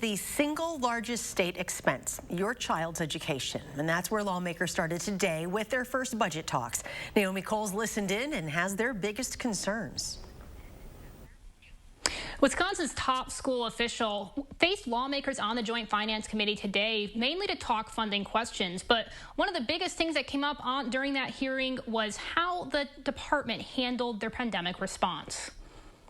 The single largest state expense, your child's education. And that's where lawmakers started today with their first budget talks. Naomi Coles listened in and has their biggest concerns. Wisconsin's top school official faced lawmakers on the Joint Finance Committee today, mainly to talk funding questions. But one of the biggest things that came up during that hearing was how the department handled their pandemic response.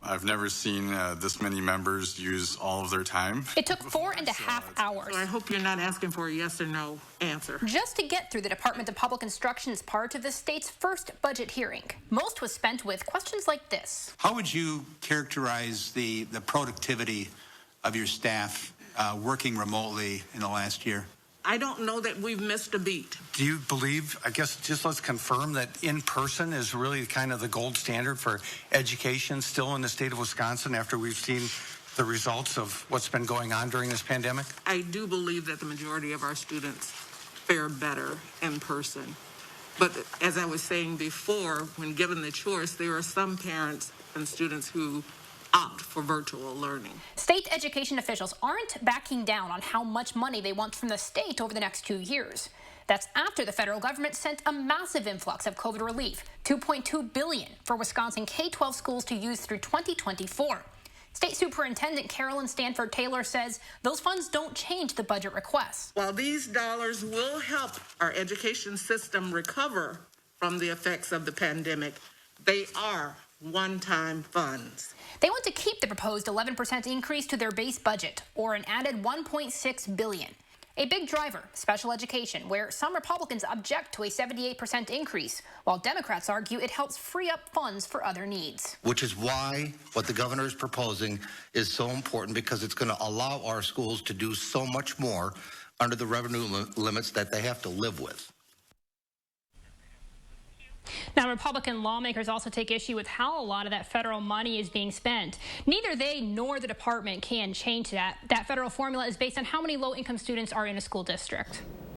I've never seen this many members use all of their time. It took 4.5 hours. So I hope you're not asking for a yes or no answer. Just to get through the Department of Public Instruction's part of the state's first budget hearing. Most was spent with questions like this. How would you characterize the productivity of your staff working remotely in the last year? I don't know that we've missed a beat. Do you believe, I guess just let's confirm that in-person is really kind of the gold standard for education still in the state of Wisconsin after we've seen the results of what's been going on during this pandemic? I do believe that the majority of our students fare better in person. But as I was saying before, when given the choice, there are some parents and students who opt for virtual learning. State education officials aren't backing down on how much money they want from the state over the next 2 years. That's after the federal government sent a massive influx of COVID relief, $2.2 billion for Wisconsin K-12 schools to use through 2024. State Superintendent Carolyn Stanford Taylor says those funds don't change the budget requests. While these dollars will help our education system recover from the effects of the pandemic, they are one-time funds. They want to keep the proposed 11% increase to their base budget, or an added $1.6 billion. A big driver, special education, where some Republicans object to a 78% increase, while Democrats argue it helps free up funds for other needs. Which is why what the governor is proposing is so important, because it's going to allow our schools to do so much more under the revenue limits that they have to live with. Now, Republican lawmakers also take issue with how a lot of that federal money is being spent. Neither they nor the department can change that. That federal formula is based on how many low-income students are in a school district.